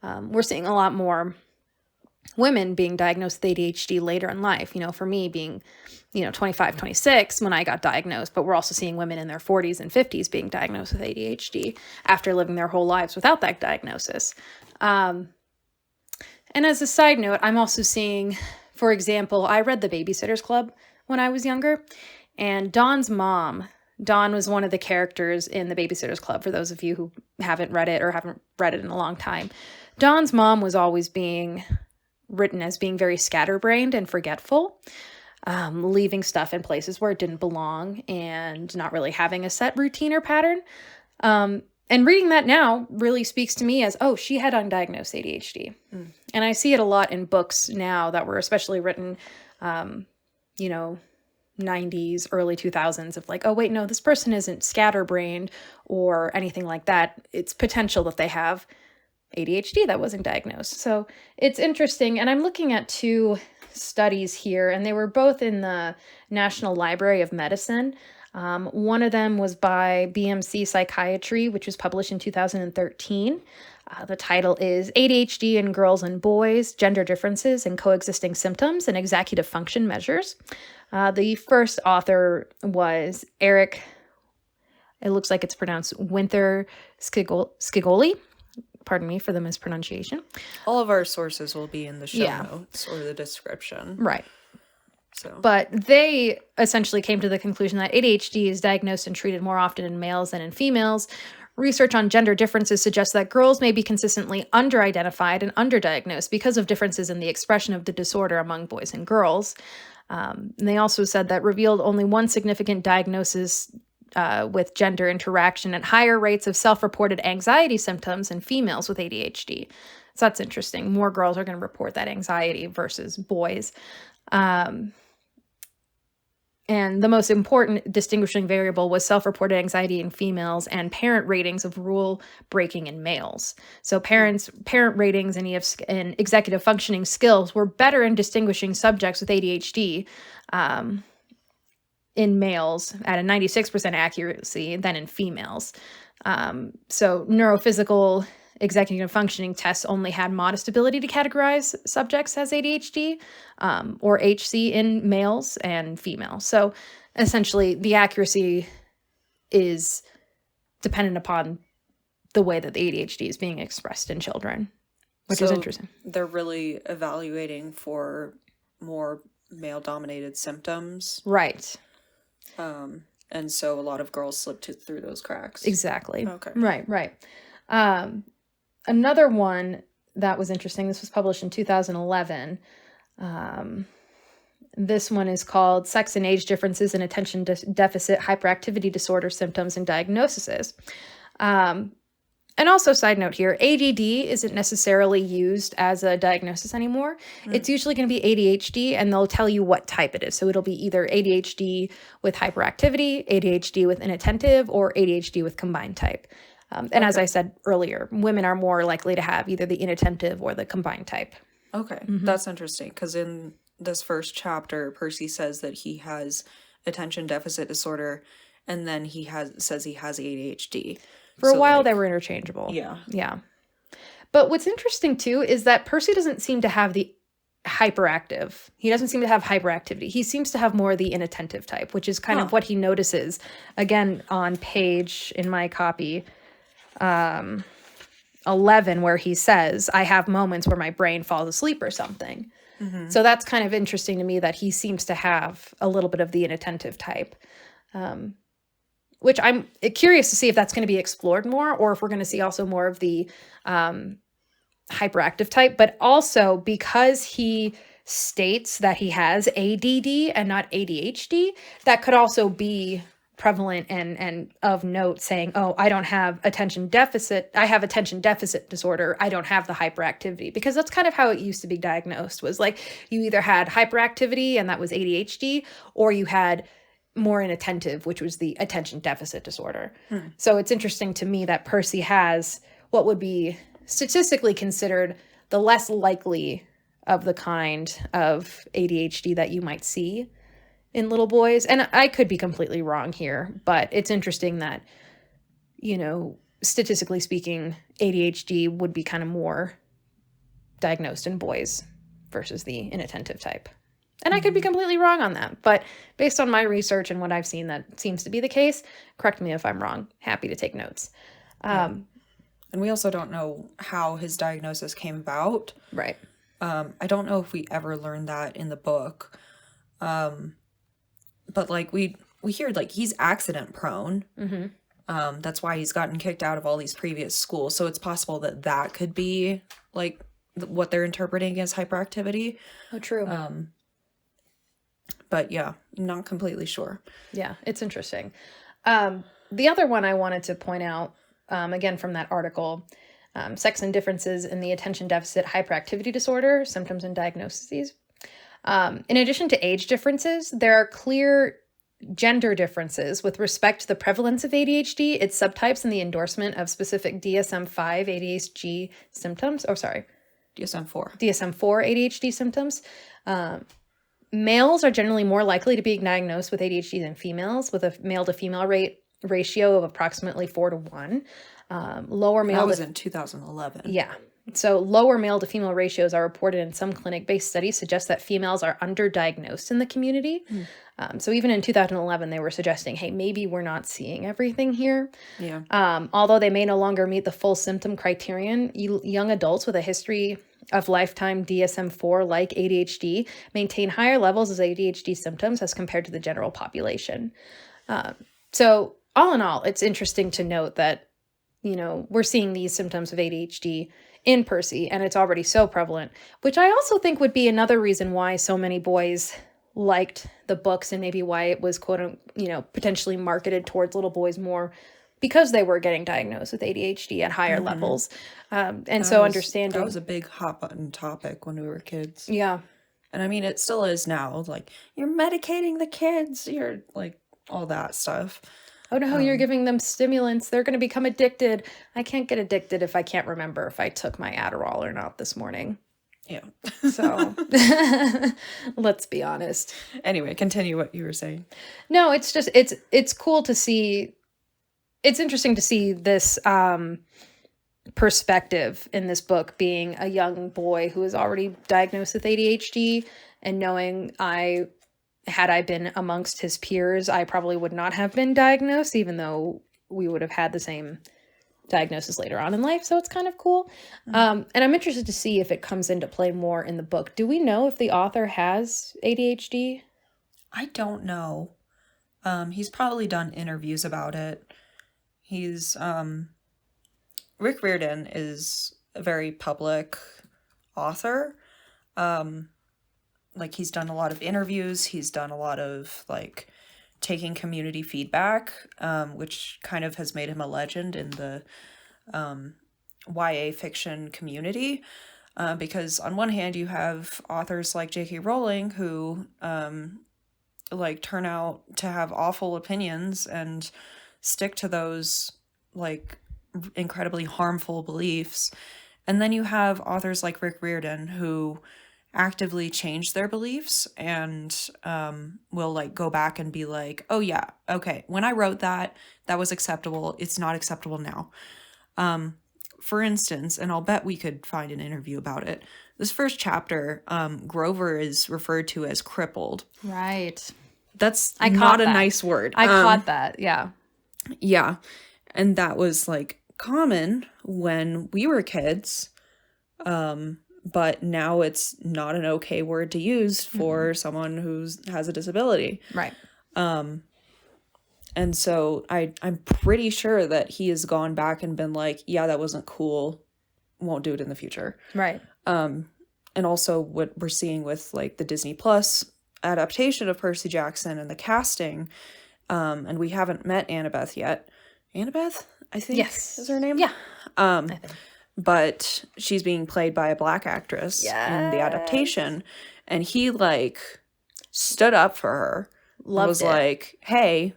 We're seeing a lot more women being diagnosed with ADHD later in life, you know, for me being, 25, 26 when I got diagnosed, but we're also seeing women in their 40s and 50s being diagnosed with ADHD after living their whole lives without that diagnosis. And as a side note, I'm also seeing, for example, I read The Babysitter's Club when I was younger, and Dawn's mom, Dawn was one of the characters in The Babysitter's Club, for those of you who haven't read it or haven't read it in a long time. Dawn's mom was always being written as being very scatterbrained and forgetful, leaving stuff in places where it didn't belong and not really having a set routine or pattern. And reading that now really speaks to me as, oh, she had undiagnosed ADHD. And I see it a lot in books now that were especially written, 90s, early 2000s, of like, oh, wait, no, this person isn't scatterbrained or anything like that. It's potential that they have ADHD that wasn't diagnosed. So it's interesting. And I'm looking at two studies here, and they were both in the National Library of Medicine. One of them was by BMC Psychiatry, which was published in 2013. The title is ADHD in Girls and Boys, Gender Differences and Coexisting Symptoms and Executive Function Measures. The first author was Erik, it looks like it's pronounced Winther Skogli. Pardon me for the mispronunciation. All of our sources will be in the show notes or the description. Right. So. But they essentially came to the conclusion that ADHD is diagnosed and treated more often in males than in females. Research on gender differences suggests that girls may be consistently under-identified and underdiagnosed because of differences in the expression of the disorder among boys and girls. And they also said that revealed only one significant diagnosis with gender interaction and higher rates of self-reported anxiety symptoms in females with ADHD. So that's interesting. More girls are going to report that anxiety versus boys. And the most important distinguishing variable was self-reported anxiety in females and parent ratings of rule breaking in males. So parent ratings and executive functioning skills were better in distinguishing subjects with ADHD in males at a 96% accuracy than in females. So neurophysical executive functioning tests only had modest ability to categorize subjects as ADHD or HC in males and females. So essentially, the accuracy is dependent upon the way that the ADHD is being expressed in children, which is interesting. They're really evaluating for more male-dominated symptoms. Right. And so a lot of girls slip through those cracks. Exactly. Okay. Right. Another one that was interesting, this was published in 2011. This one is called Sex and Age Differences in Attention Deficit Hyperactivity Disorder Symptoms and Diagnoses. And also, side note here, ADD isn't necessarily used as a diagnosis anymore. It's usually going to be ADHD, and they'll tell you what type it is. So it'll be either ADHD with hyperactivity, ADHD with inattentive, or ADHD with combined type. And as I said earlier, women are more likely to have either the inattentive or the combined type. Okay, that's interesting, because in this first chapter, Percy says that he has attention deficit disorder, and then says he has ADHD. For a while, they were interchangeable. Yeah. But what's interesting, too, is that Percy doesn't seem to have the hyperactive. He doesn't seem to have hyperactivity. He seems to have more the inattentive type, which is kind of what he notices, again, on page, in my copy, 11, where he says, I have moments where my brain falls asleep or something. So that's kind of interesting to me that he seems to have a little bit of the inattentive type. Which I'm curious to see if that's going to be explored more, or if we're going to see also more of the hyperactive type. But also, because he states that he has ADD and not ADHD, that could also be prevalent and of note, saying, oh, I don't have attention deficit. I have attention deficit disorder. I don't have the hyperactivity. Because that's kind of how it used to be diagnosed, was like you either had hyperactivity and that was ADHD, or you had more inattentive, which was the attention deficit disorder. So it's interesting to me that Percy has what would be statistically considered the less likely of the kind of ADHD that you might see in little boys. And I could be completely wrong here, but it's interesting that, statistically speaking, ADHD would be kind of more diagnosed in boys versus the inattentive type. And I could be completely wrong on that, but based on my research and what I've seen, that seems to be the case. Correct me if I'm wrong. Happy to take notes. And we also don't know how his diagnosis came about. Right. I don't know if we ever learned that in the book. But we hear he's accident prone. That's why he's gotten kicked out of all these previous schools. So it's possible that could be what they're interpreting as hyperactivity. Oh, true. But yeah, I'm not completely sure. Yeah, it's interesting. The other one I wanted to point out, again from that article, Sex and Differences in the Attention Deficit Hyperactivity Disorder, Symptoms and Diagnoses. In addition to age differences, there are clear gender differences with respect to the prevalence of ADHD, its subtypes, and the endorsement of specific DSM-5 ADHD symptoms. DSM-4 ADHD symptoms. Males are generally more likely to be diagnosed with ADHD than females, with a male to female ratio of approximately 4-1. Lower male. That was in 2011. Yeah. So lower male to female ratios are reported in some clinic-based studies suggest that females are underdiagnosed in the community. So even in 2011, they were suggesting, hey, maybe we're not seeing everything here. Yeah. Although they may no longer meet the full symptom criterion, young adults with a history of lifetime DSM-4 like ADHD maintain higher levels of ADHD symptoms as compared to the general population. So all in all, it's interesting to note that, we're seeing these symptoms of ADHD in Percy, and it's already so prevalent, which I also think would be another reason why so many boys liked the books, and maybe why it was potentially marketed towards little boys more, because they were getting diagnosed with ADHD at higher levels. Understanding. That was a big hot button topic when we were kids. Yeah. And I mean, it still is now. Like, you're medicating the kids. You're like, all that stuff. Oh no, you're giving them stimulants. They're going to become addicted. I can't get addicted if I can't remember if I took my Adderall or not this morning. Yeah. So let's be honest. Anyway, continue what you were saying. No, it's just, it's cool to see. It's interesting to see this perspective in this book, being a young boy who is already diagnosed with ADHD, and knowing had I been amongst his peers, I probably would not have been diagnosed, even though we would have had the same diagnosis later on in life. So it's kind of cool. And I'm interested to see if it comes into play more in the book. Do we know if the author has ADHD? I don't know. He's probably done interviews about it. He's, Rick Riordan is a very public author. Like, he's done a lot of interviews. He's done a lot of, like, taking community feedback, which kind of has made him a legend in the YA fiction community. Because on one hand, you have authors like J.K. Rowling who, turn out to have awful opinions and stick to those, like, incredibly harmful beliefs. And then you have authors like Rick Riordan who actively change their beliefs and will, like, go back and be like, oh yeah, okay, when I wrote that was acceptable, it's not acceptable now. For instance, and I'll bet we could find an interview about it, this first chapter, Grover is referred to as crippled. Right. That's not a nice word. I caught that. Yeah. Yeah. And that was, like, common when we were kids. But now it's not an okay word to use for someone who has a disability. Right. And so I'm pretty sure that he has gone back and been like, yeah, that wasn't cool. Won't do it in the future. Right. And also what we're seeing with, like, the Disney Plus adaptation of Percy Jackson and the casting. And we haven't met Annabeth yet. Annabeth, I think, is her name? Yeah. I think. But she's being played by a Black actress in the adaptation. And he, like, stood up for her. Was like, hey.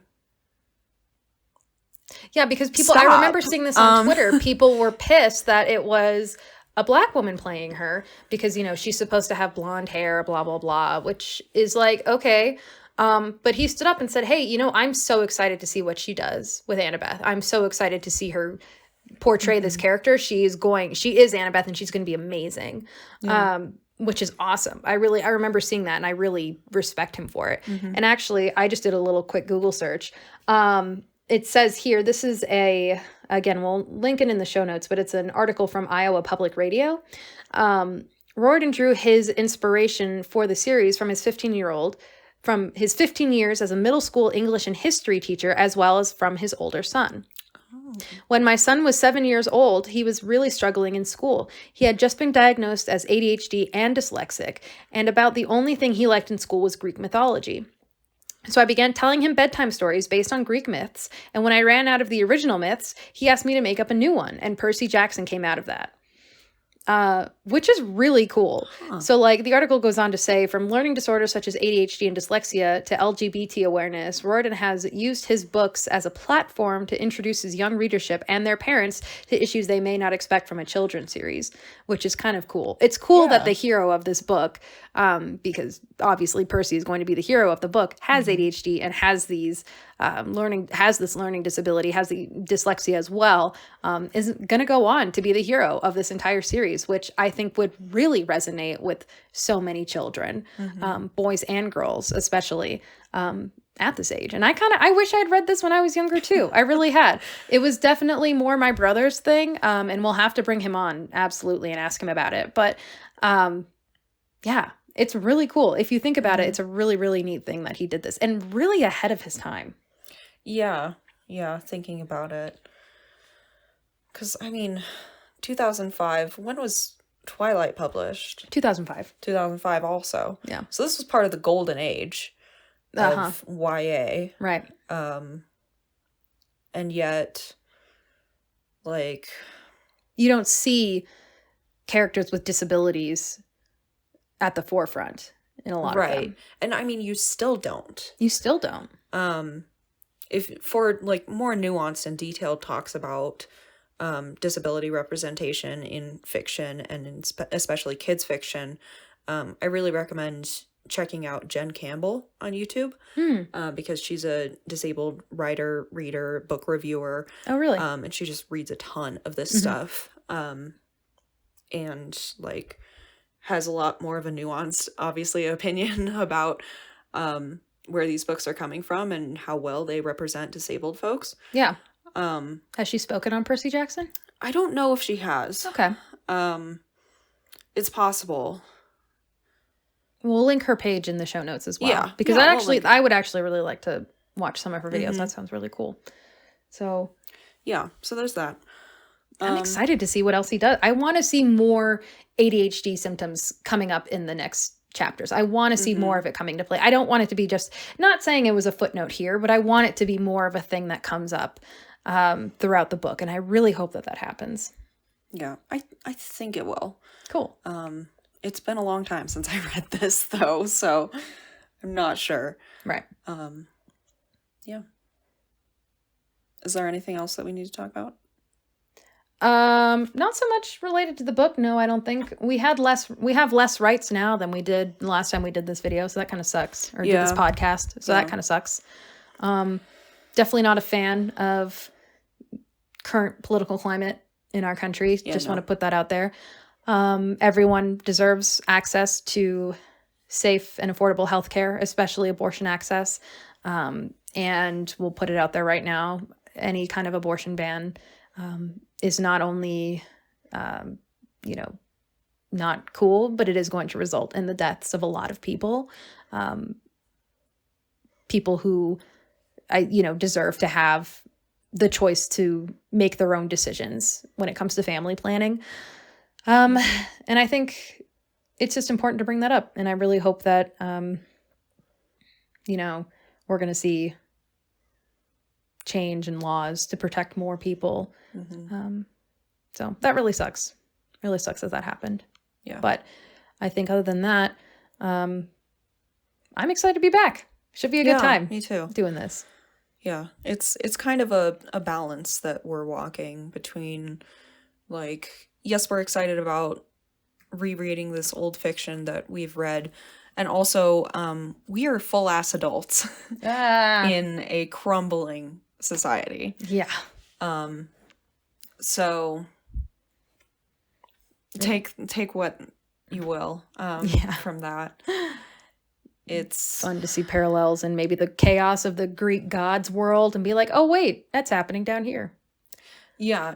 Yeah, because people, stop. I remember seeing this on Twitter. People were pissed that it was a Black woman playing her because, she's supposed to have blonde hair, blah, blah, blah, which is like, okay. But he stood up and said, hey, I'm so excited to see what she does with Annabeth. I'm so excited to see her portray this character. She is Annabeth, and she's going to be amazing. Yeah. Which is awesome. I remember seeing that, and I really respect him for it. And actually, I just did a little quick Google search. It says here, this is again, we'll link it in the show notes, but it's an article from Iowa Public Radio. Riordan drew his inspiration for the series from his 15 years as a middle school English and history teacher, as well as from his older son. When my son was 7 years old, he was really struggling in school. He had just been diagnosed as ADHD and dyslexic, and about the only thing he liked in school was Greek mythology. So I began telling him bedtime stories based on Greek myths, and when I ran out of the original myths, he asked me to make up a new one, and Percy Jackson came out of that. which is really cool. Huh. So like the article goes on to say, from learning disorders such as ADHD and dyslexia to LGBT awareness, Riordan has used his books as a platform to introduce his young readership and their parents to issues they may not expect from a children's series, which is kind of cool. It's cool that the hero of this book, because obviously Percy is going to be the hero of the book, has ADHD and has these this learning disability, has the dyslexia as well, is going to go on to be the hero of this entire series, which I think would really resonate with so many children, boys and girls, especially at this age. And I wish I'd read this when I was younger too. I really had. It was definitely more my brother's thing. And we'll have to bring him on absolutely and ask him about it. But yeah, it's really cool. If you think about it, it's a really, really neat thing that he did this and really ahead of his time. Yeah, thinking about it. Because, I mean, 2005, when was Twilight published? 2005. 2005 also. Yeah. So this was part of the golden age of YA. Right. And yet, like... You don't see characters with disabilities at the forefront in a lot of them. Right. And, I mean, you still don't. You still don't. If for like more nuanced and detailed talks about disability representation in fiction and in especially kids fiction, I really recommend checking out Jen Campbell on YouTube because she's a disabled writer, reader, book reviewer. Oh, really? And she just reads a ton of this stuff, and like has a lot more of a nuanced, obviously, opinion about where these books are coming from and how well they represent disabled folks. Yeah. Has she spoken on Percy Jackson? I don't know if she has. Okay. It's possible. We'll link her page in the show notes as well. Yeah. Because I would actually really like to watch some of her videos. Mm-hmm. That sounds really cool. So yeah, so there's that. I'm excited to see what else he does. I want to see more ADHD symptoms coming up in the next chapters. I want to see more of it coming to play. I don't want it to be just, not saying it was a footnote here, but I want it to be more of a thing that comes up throughout the book. And I really hope that happens. Yeah, I think it will. Cool. It's been a long time since I read this though, so I'm not sure. Right. Yeah. Is there anything else that we need to talk about? Not so much related to the book. No, I don't think. We have less rights now than we did the last time we did this video. So that kind of sucks. Or did this podcast. So that kind of sucks. Definitely not a fan of current political climate in our country. Just want to put that out there. Everyone deserves access to safe and affordable healthcare, especially abortion access. And we'll put it out there right now. Any kind of abortion ban, is not only, not cool, but it is going to result in the deaths of a lot of people. People who, deserve to have the choice to make their own decisions when it comes to family planning. And I think it's just important to bring that up. And I really hope that, we're going to see change in laws to protect more people. So that really sucks. Really sucks that happened. Yeah. But I think other than that, I'm excited to be back. Should be a good time. Me too. Doing this. Yeah. It's kind of a balance that we're walking between, like, yes, we're excited about rereading this old fiction that we've read, and also we are full-ass adults in a crumbling society. Yeah. So take what you will from that. It's fun to see parallels and maybe the chaos of the Greek gods world and be like, oh wait, that's happening down here. Yeah,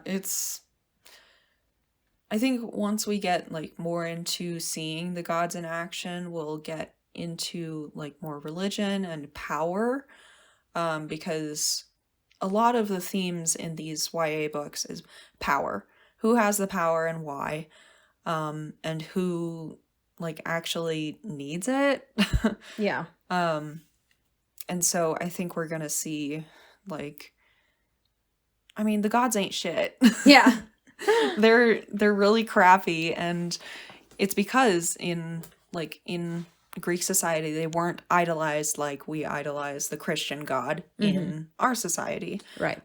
I think once we get like more into seeing the gods in action, we'll get into like more religion and power, because a lot of the themes in these YA books is power. Who has the power and why, and who like actually needs it. Yeah. And so I think we're gonna see, like, I mean, the gods ain't shit. Yeah. they're really crappy, and it's because in Greek society they weren't idolized like we idolize the Christian God in our society. Right.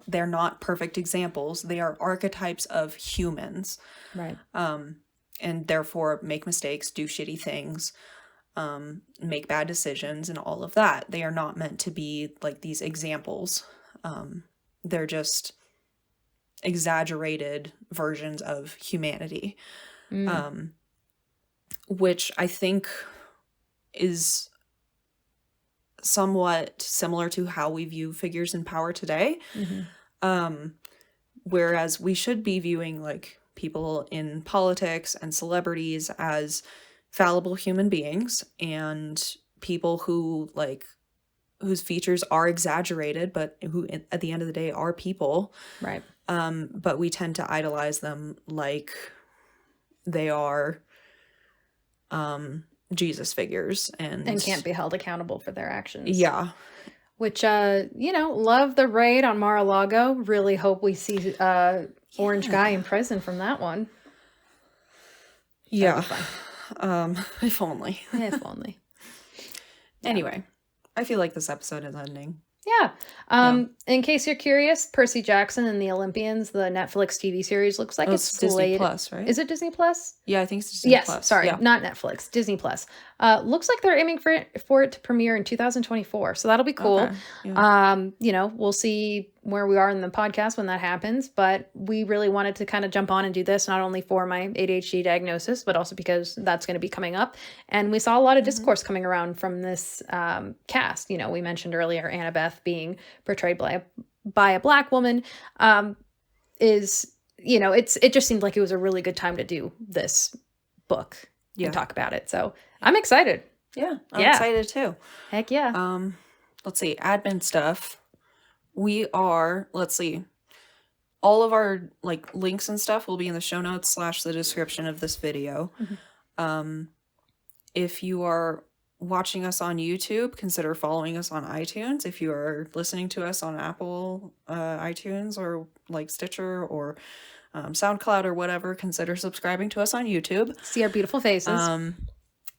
They're not perfect examples. They are archetypes of humans. Right. And therefore make mistakes, do shitty things, make bad decisions, and all of that. They are not meant to be like these examples. They're just exaggerated versions of humanity, which I think is somewhat similar to how we view figures in power today. Whereas we should be viewing like people in politics and celebrities as fallible human beings and people who whose features are exaggerated, but who at the end of the day are people. Right. But we tend to idolize them like they are Jesus figures and can't be held accountable for their actions. Yeah. Which, love the raid on Mar-a-Lago. Really hope we see Orange Guy in prison from that one. Yeah. If only. If only. Anyway, I feel like this episode is ending. Yeah. In case you're curious, Percy Jackson and the Olympians, the Netflix TV series, looks like it's Disney Plus, right? Is it Disney Plus? Yeah, I think it's Disney Plus. Yes, sorry, not Netflix, Disney Plus. Looks like they're aiming for it to premiere in 2024, so that'll be cool. Okay. Yeah. We'll see where we are in the podcast when that happens, but we really wanted to kind of jump on and do this, not only for my ADHD diagnosis, but also because that's going to be coming up. And we saw a lot of discourse coming around from this cast. We mentioned earlier Annabeth being portrayed by a Black woman. It just seemed like it was a really good time to do this book and talk about it. So I'm excited. Yeah, I'm excited too. Heck yeah. Let's see, admin stuff. We are, all of our links and stuff will be in the show notes / the description of this video. If you are watching us on YouTube, consider following us on iTunes. If you are listening to us on Apple iTunes or Stitcher or SoundCloud or whatever, consider subscribing to us on YouTube. See our beautiful faces.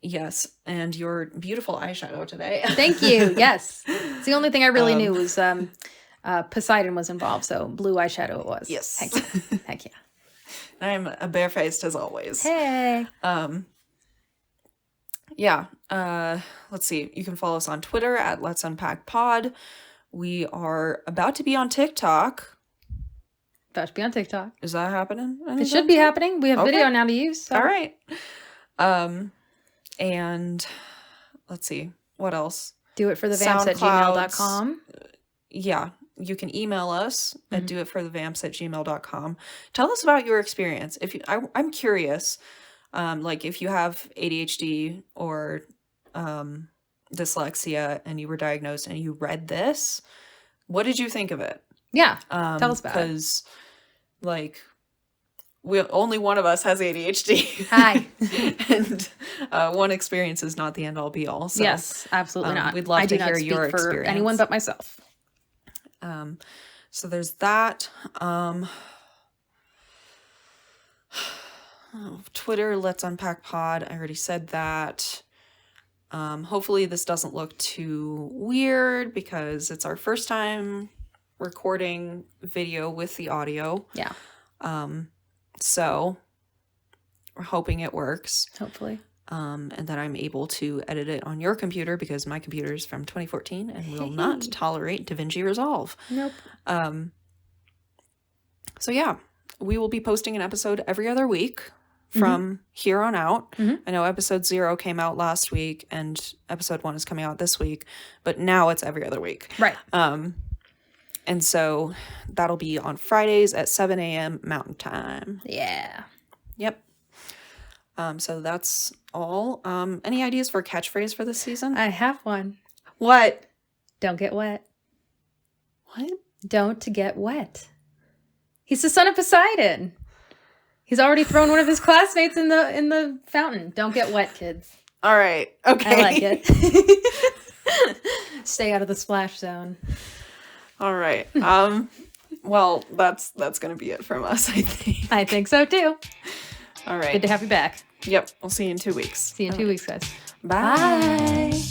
Yes, and your beautiful eyeshadow today. Thank you. Yes. It's the only thing I really knew was Poseidon was involved, so blue eyeshadow it was. Yes. Heck yeah. Heck yeah. I'm barefaced as always. Hey. Yeah. Let's see. You can follow us on Twitter at Let's Unpack Pod. We are about to be on TikTok. About to be on TikTok. Is that happening? It should be happening. We have video now to use. So. All right. And let's see. What else? Do it for the vamps@gmail.com. Yeah. You can email us at doitforthevamps@gmail.com. Tell us about your experience. I'm curious, if you have ADHD or dyslexia and you were diagnosed and you read this, what did you think of it? Yeah, tell us about it. Because, only one of us has ADHD. Hi. And one experience is not the end all be all. So, yes, absolutely not. We'd love to hear your experience. For anyone but myself. So there's that. Twitter, Let's Unpack Pod. I already said that. Hopefully this doesn't look too weird because it's our first time recording video with the audio. Yeah. So we're hoping it works. Hopefully. And that I'm able to edit it on your computer because my computer is from 2014 and will not tolerate DaVinci Resolve. Nope. So yeah, we will be posting an episode every other week from here on out. I know episode 0 came out last week and episode 1 is coming out this week, but now it's every other week. Right. And so that'll be on Fridays at 7 a.m. Mountain Time. Yeah. Yep. So that's all. Any ideas for a catchphrase for this season? I have one. What? Don't get wet. What? Don't get wet. He's the son of Poseidon. He's already thrown one of his classmates in the fountain. Don't get wet, kids. All right. Okay. I like it. Stay out of the splash zone. All right. Well, that's going to be it from us, I think. I think so too. All right. Good to have you back. Yep. We'll see you in 2 weeks. See you in 2 weeks, guys. Bye. Bye.